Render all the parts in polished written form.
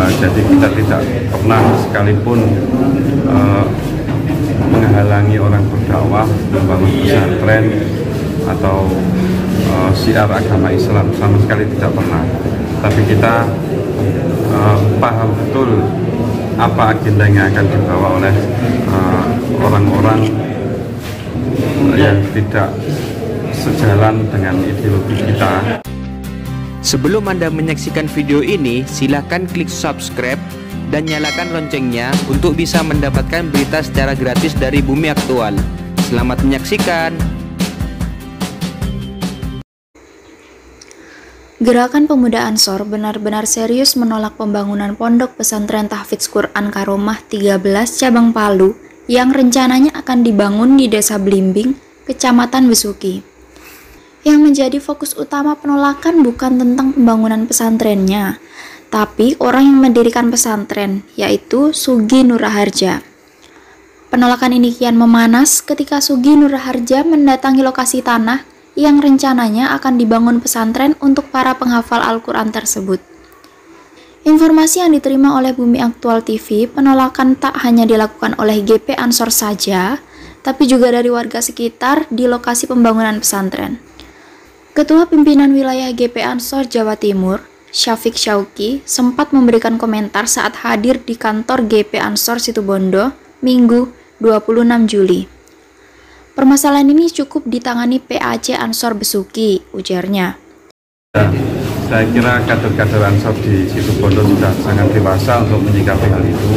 Jadi kita tidak pernah sekalipun menghalangi orang berdakwah, membangun pesantren atau syiar agama Islam, sama sekali tidak pernah. Tapi kita paham betul apa agenda yang akan dibawa oleh orang-orang yang tidak sejalan dengan ideologi kita. Sebelum Anda menyaksikan video ini, silakan klik subscribe dan nyalakan loncengnya untuk bisa mendapatkan berita secara gratis dari Bumi Aktual. Selamat menyaksikan. Gerakan Pemuda Ansor benar-benar serius menolak pembangunan Pondok Pesantren Tahfidz Quran Karomah 13 cabang Palu yang rencananya akan dibangun di Desa Blimbing, Kecamatan Besuki. Yang menjadi fokus utama penolakan bukan tentang pembangunan pesantrennya, tapi orang yang mendirikan pesantren, yaitu Sugi Nurraharja. Penolakan ini kian memanas ketika Sugi Nurraharja mendatangi lokasi tanah yang rencananya akan dibangun pesantren untuk para penghafal Al-Quran tersebut. Informasi yang diterima oleh Bumi Aktual TV, penolakan tak hanya dilakukan oleh GP Ansor saja, tapi juga dari warga sekitar di lokasi pembangunan pesantren. Ketua Pimpinan Wilayah GP Ansor Jawa Timur, Syafiq Syauqi, sempat memberikan komentar saat hadir di kantor GP Ansor Situbondo, Minggu 26 Juli. Permasalahan ini cukup ditangani PAC Ansor Besuki, ujarnya. Saya kira kader-kader Ansor di Situbondo sudah sangat dewasa untuk menyikapi hal itu.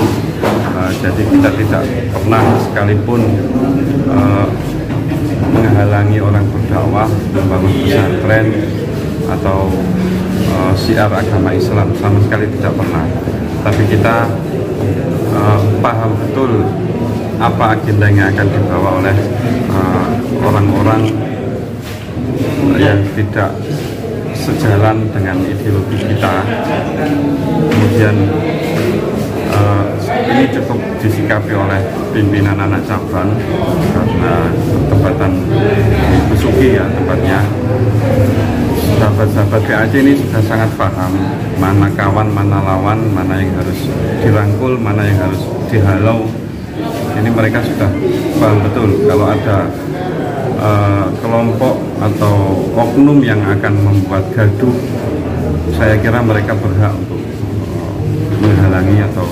Jadi kita tidak pernah sekalipun menghalangi orang berdakwah, membangun pesantren atau syiar agama Islam, sama sekali tidak pernah. Tapi kita paham betul apa agenda yang akan dibawa oleh orang-orang yang tidak sejalan dengan ideologi kita. Kemudian ini cukup disikapi oleh pimpinan anak cabang karena tempatan Besuki ya tempatnya. Sahabat-sahabat PAC ini sudah sangat paham mana kawan, mana lawan, mana yang harus dirangkul, mana yang harus dihalau. Ini mereka sudah paham betul kalau ada kelompok atau oknum yang akan membuat gaduh. Saya kira mereka berhak untuk menghalangi atau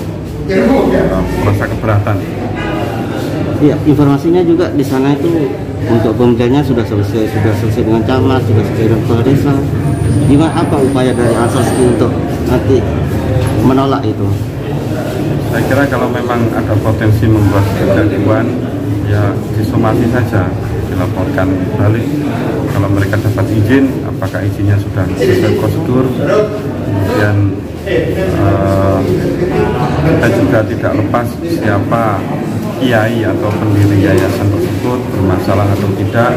merasa keberatan. Iya, informasinya juga di sana itu untuk pemudanya sudah selesai dengan camat, sudah selesai dengan kepala desa. Gimana apa upaya dari Ansor untuk nanti menolak itu? Saya kira kalau memang ada potensi membuat kegaduhan, ya disomasi saja, dilaporkan balik. Kalau mereka dapat izin, apakah izinnya sudah sesuai prosedur, kemudian kita juga tidak lepas siapa kiai atau pendiri yayasan tersebut bermasalah atau tidak.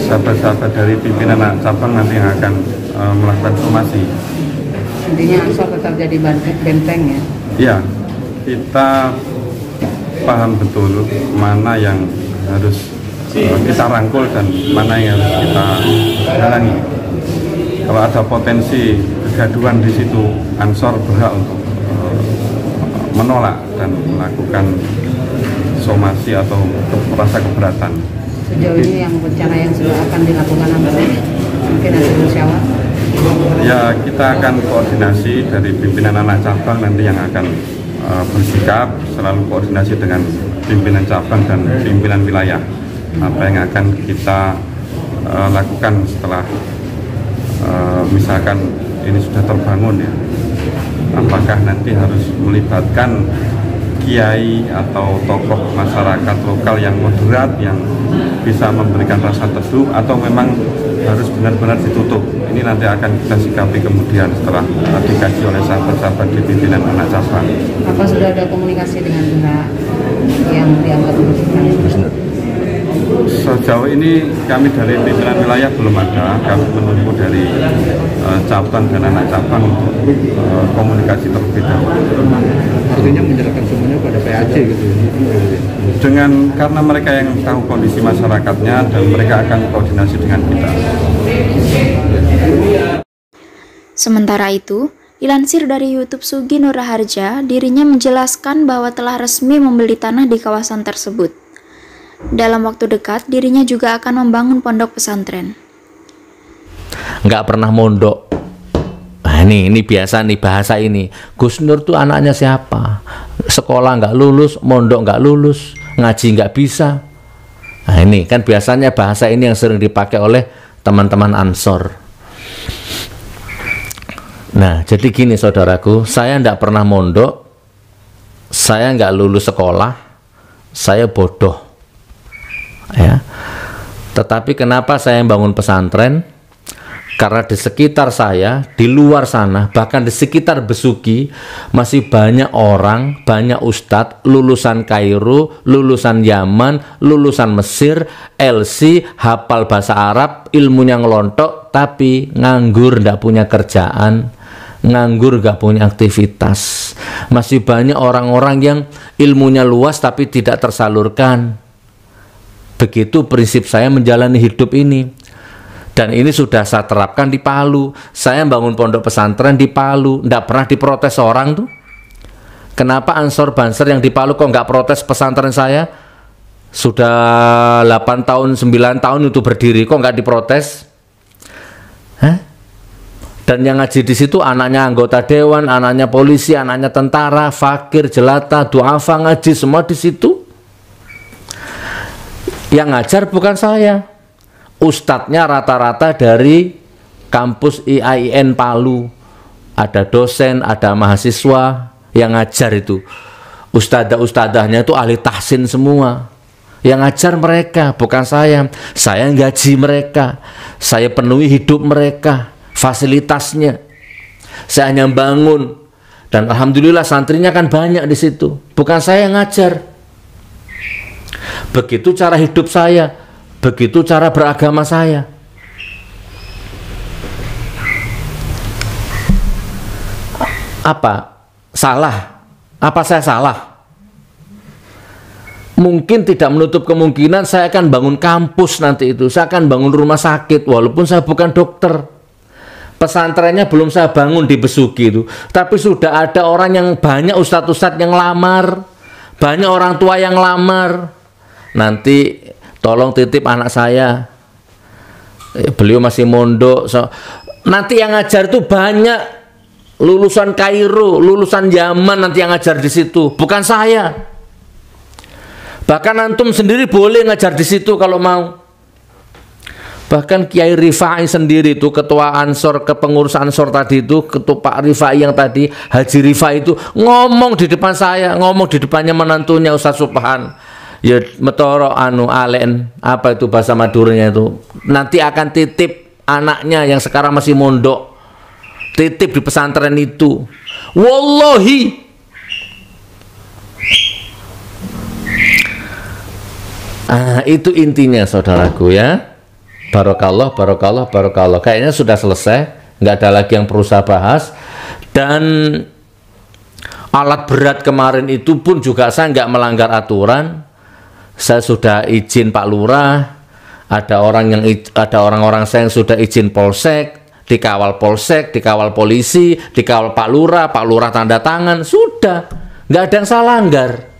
Sahabat-sahabat dari pimpinan cabang nanti yang akan melakukan somasi. Intinya Ansor tetap jadi benteng ya? Ya, kita paham betul mana yang harus kita rangkul dan mana yang harus kita halangi. Kalau ada potensi kegaduhan di situ, Ansor berhak untuk menolak dan melakukan somasi atau rasa keberatan. Sejauh ini yang rencana yang sudah akan dilakukan apa? Mungkin ada musyawarah? Ya, kita akan koordinasi dari pimpinan anak cabang nanti yang akan bersikap, selalu koordinasi dengan pimpinan cabang dan pimpinan wilayah. Apa yang akan kita lakukan setelah misalkan ini sudah terbangun ya, apakah nanti harus melibatkan kiai atau tokoh masyarakat lokal yang moderat yang bisa memberikan rasa teduh, atau memang harus benar-benar ditutup. Ini nanti akan kita sikapi kemudian setelah dikaji oleh sahabat-sahabat di pimpinan anak cabang. Apa sudah ada komunikasi dengan pihak yang dianggap merugikan? Sejauh ini kami dari pimpinan wilayah belum ada. Kami menunggu dari cabang dan anak cabang untuk komunikasi terlebih dahulu. Artinya menyerahkan semuanya pada PAC gitu. Karena mereka yang tahu kondisi masyarakatnya dan mereka akan koordinasi dengan kita. Sementara itu, Dilansir dari YouTube Sugi Nur Raharja, dirinya menjelaskan bahwa telah resmi membeli tanah di kawasan tersebut. Dalam waktu dekat, dirinya juga akan membangun pondok pesantren. Nggak pernah mondok. Nah, ini biasa nih bahasa ini. Gus Nur tuh anaknya siapa? Sekolah nggak lulus, mondok nggak lulus, ngaji nggak bisa. Nah, ini kan biasanya bahasa ini yang sering dipakai oleh teman-teman Ansor. Nah, jadi gini saudaraku, saya nggak pernah mondok, saya nggak lulus sekolah, saya bodoh. Ya. Tetapi kenapa saya bangun pesantren? Karena di sekitar saya, di luar sana, bahkan di sekitar Besuki, masih banyak orang, banyak ustadz, lulusan Kairo, lulusan Yaman, lulusan Mesir, LC, hafal bahasa Arab, ilmunya ngelontok, tapi nganggur, nggak punya kerjaan, nganggur, nggak punya aktivitas. Masih banyak orang-orang yang ilmunya luas, tapi tidak tersalurkan. Begitu prinsip saya menjalani hidup ini. Dan ini sudah saya terapkan di Palu. Saya bangun pondok pesantren di Palu, nggak pernah diprotes orang tuh. Kenapa Ansor Banser yang di Palu kok nggak protes pesantren saya? Sudah 8 tahun, 9 tahun itu berdiri, kok nggak diprotes? Hah? Dan yang ngaji di situ anaknya anggota dewan, anaknya polisi, anaknya tentara, fakir, jelata, duafa, ngaji semua di situ. Yang ngajar bukan saya. Ustadznya rata-rata dari kampus IAIN Palu. Ada dosen, ada mahasiswa yang ngajar itu. Ustadzah-ustadzahnya itu ahli tahsin semua. Yang ngajar mereka, bukan saya. Saya gaji mereka. Saya penuhi hidup mereka, fasilitasnya. Saya hanya bangun. Dan alhamdulillah santrinya kan banyak di situ. Bukan saya yang ngajar. Begitu cara hidup saya. Begitu cara beragama saya. Apa? Salah? Apa saya salah? Mungkin tidak menutup kemungkinan saya akan bangun kampus nanti itu. Saya akan bangun rumah sakit walaupun saya bukan dokter. Pesantrennya belum saya bangun di Besuki itu. Tapi sudah ada orang yang banyak, ustadz-ustadz yang lamar. Banyak orang tua yang lamar. Nanti tolong titip anak saya, beliau masih mondok. Nanti yang ngajar itu banyak lulusan Kairo, lulusan Yaman nanti yang ngajar di situ, bukan saya. Bahkan antum sendiri boleh ngajar di situ kalau mau. Bahkan Kiai Rifai sendiri itu ketua Ansor, kepengurusan Ansor tadi itu, ketua Pak Rifai yang tadi, Haji Rifai itu ngomong di depan saya, ngomong di depannya menantunya Ustaz Subhan. Ya metoro alen, apa itu bahasa Maduranya itu, nanti akan titip anaknya yang sekarang masih mondok, titip di pesantren itu. Wallahi. Itu intinya saudaraku ya. Barokallah, barokallah, barokallah. Kayaknya sudah selesai, nggak ada lagi yang perlu saya bahas. Dan alat berat kemarin itu pun juga saya nggak melanggar aturan. Saya sudah izin Pak Lurah, ada orang-orang saya yang sudah izin polsek, dikawal polsek, dikawal polisi, dikawal Pak Lurah tanda tangan, sudah, nggak ada yang salah langgar.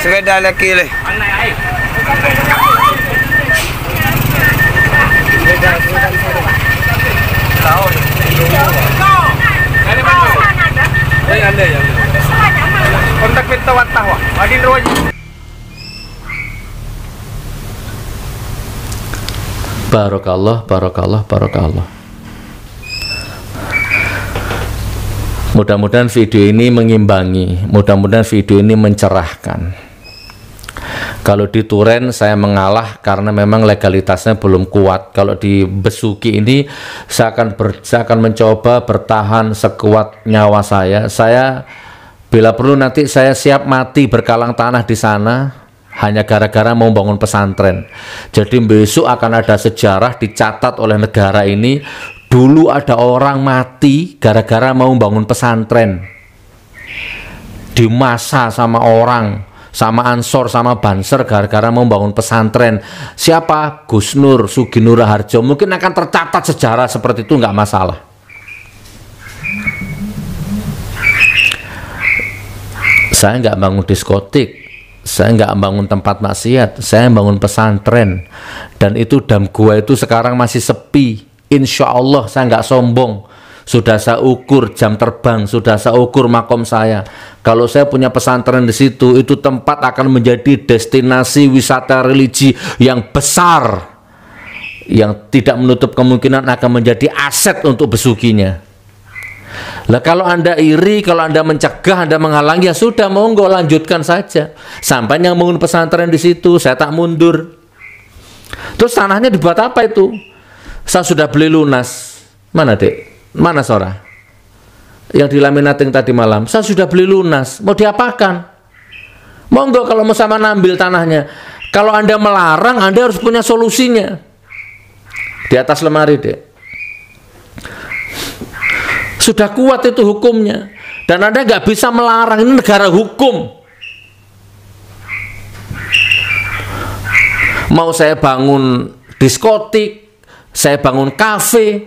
Sepeda lagi le. Kontak pintu watah wah. Wadin roji. Barokallah, barokallah, barokallah. Mudah-mudahan video ini mengimbangi, mudah-mudahan video ini mencerahkan. Kalau di Turen saya mengalah karena memang legalitasnya belum kuat. Kalau di Besuki ini saya akan mencoba bertahan sekuat nyawa saya. Saya bila perlu nanti saya siap mati berkalang tanah di sana hanya gara-gara mau bangun pesantren. Jadi besok akan ada sejarah dicatat oleh negara ini, dulu ada orang mati gara-gara mau bangun pesantren. Dimasa sama orang, sama Ansor, sama Banser gara-gara mau bangun pesantren. Siapa? Gus Nur, Suginur Raharjo. Mungkin akan tercatat sejarah seperti itu, nggak masalah. Saya nggak bangun diskotik, saya nggak bangun tempat maksiat, saya bangun pesantren. Dan itu dam gua itu sekarang masih sepi. Insya Allah saya nggak sombong. Sudah saya ukur jam terbang, sudah saya ukur makom saya. Kalau saya punya pesantren di situ, itu tempat akan menjadi destinasi wisata religi yang besar, yang tidak menutup kemungkinan akan menjadi aset untuk Besukinya. Lah kalau Anda iri, kalau Anda mencegah, Anda menghalangi, ya sudah, monggo lanjutkan saja. Sampai yang bangun pesantren di situ, saya tak mundur. Terus tanahnya dibuat apa itu? Saya sudah beli lunas. Mana, Dek? Mana Sora? Yang di laminating tadi malam. Saya sudah beli lunas. Mau diapakan? Monggo kalau mau sama ambil tanahnya. Kalau Anda melarang, Anda harus punya solusinya. Di atas lemari, Dek. Sudah kuat itu hukumnya. Dan Anda nggak bisa melarang. Ini negara hukum. Mau saya bangun diskotik, saya bangun kafe,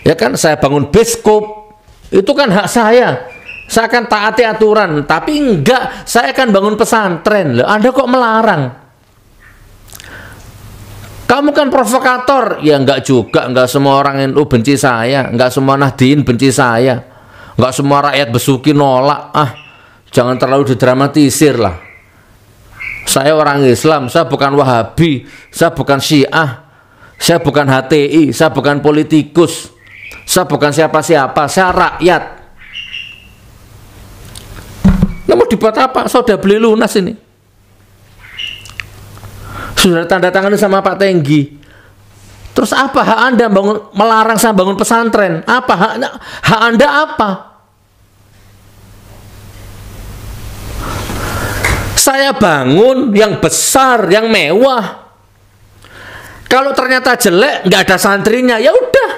ya kan, saya bangun bioskop, itu kan hak saya akan taati aturan. Tapi enggak, saya akan bangun pesantren. Loh, Anda kok melarang? Kamu kan provokator. Ya enggak juga, enggak semua orang NU benci saya, enggak semua Nahdien benci saya, enggak semua rakyat Besuki nolak. Jangan terlalu didramatisir lah. Saya orang Islam, saya bukan Wahabi, saya bukan Syiah, saya bukan HTI, saya bukan politikus, saya bukan siapa-siapa, saya rakyat. Nah, mau dibuat apa? Saya sudah beli lunas ini. Sudah tanda tangan sama Pak Tenggi. Terus apa hak Anda melarang saya bangun pesantren? Apa hak Anda apa? Saya bangun yang besar, yang mewah. Kalau ternyata jelek, nggak ada santrinya, ya udah.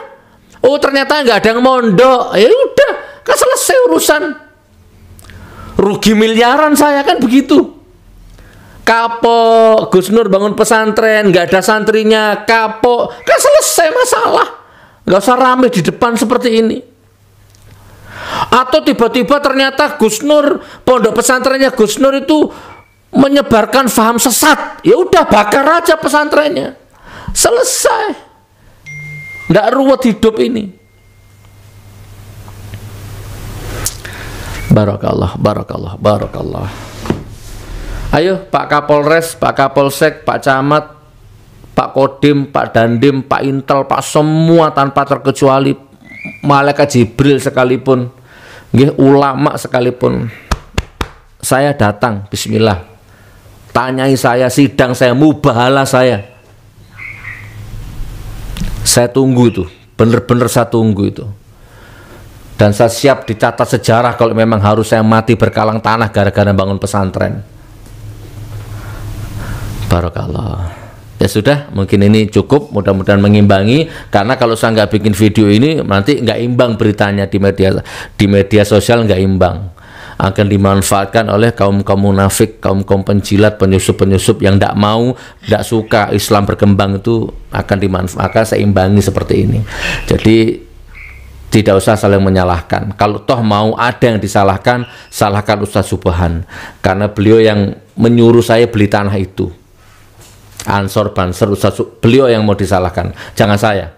Oh, ternyata nggak ada yang mondok, ya udah, kan selesai urusan. Rugi miliaran saya, kan begitu. Kapok, Gus Nur bangun pesantren, nggak ada santrinya, kapok, kan selesai masalah. Nggak usah rame di depan seperti ini. Atau tiba-tiba ternyata Gus Nur, pondok pesantrennya Gus Nur itu menyebarkan paham sesat, ya udah bakar aja pesantrennya, selesai. Nggak ruwet hidup ini. Barakallah, barakallah, barakallah. Ayo Pak Kapolres, Pak Kapolsek, Pak Camat, Pak Kodim, Pak Dandim, Pak Intel, Pak semua tanpa terkecuali, Malaikat Jibril sekalipun, ulama sekalipun, saya datang, bismillah. Tanyai saya, sidang saya, mubahalah saya tunggu itu, bener-bener saya tunggu itu. Dan saya siap dicatat sejarah kalau memang harus saya mati berkalang tanah gara-gara bangun pesantren. Barakallah. Ya sudah, mungkin ini cukup, mudah-mudahan mengimbangi. Karena kalau saya nggak bikin video ini, nanti nggak imbang beritanya di media sosial, nggak imbang. Akan dimanfaatkan oleh kaum-kaum munafik, kaum-kaum penjilat, penyusup-penyusup yang tidak mau, tidak suka Islam berkembang, itu akan dimanfaatkan, seimbangi seperti ini. Jadi tidak usah saling menyalahkan. Kalau toh mau ada yang disalahkan, salahkan Ustaz Subhan, karena beliau yang menyuruh saya beli tanah itu. Ansor, Banser, Ustaz, beliau yang mau disalahkan, jangan saya.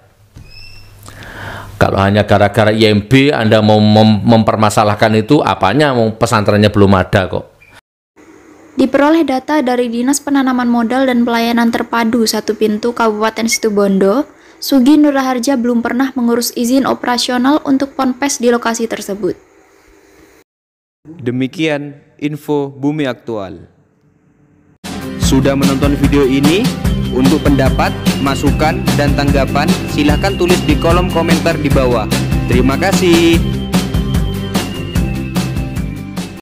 Kalau hanya gara-gara IMB Anda mau mempermasalahkan itu, apanya mau pesantrennya belum ada kok. Diperoleh data dari Dinas Penanaman Modal dan Pelayanan Terpadu 1 Pintu Kabupaten Situbondo, Sugi Nur Raharja belum pernah mengurus izin operasional untuk ponpes di lokasi tersebut. Demikian info Bumi Aktual. Sudah menonton video ini? Untuk pendapat, masukan, dan tanggapan silahkan tulis di kolom komentar di bawah. Terima kasih.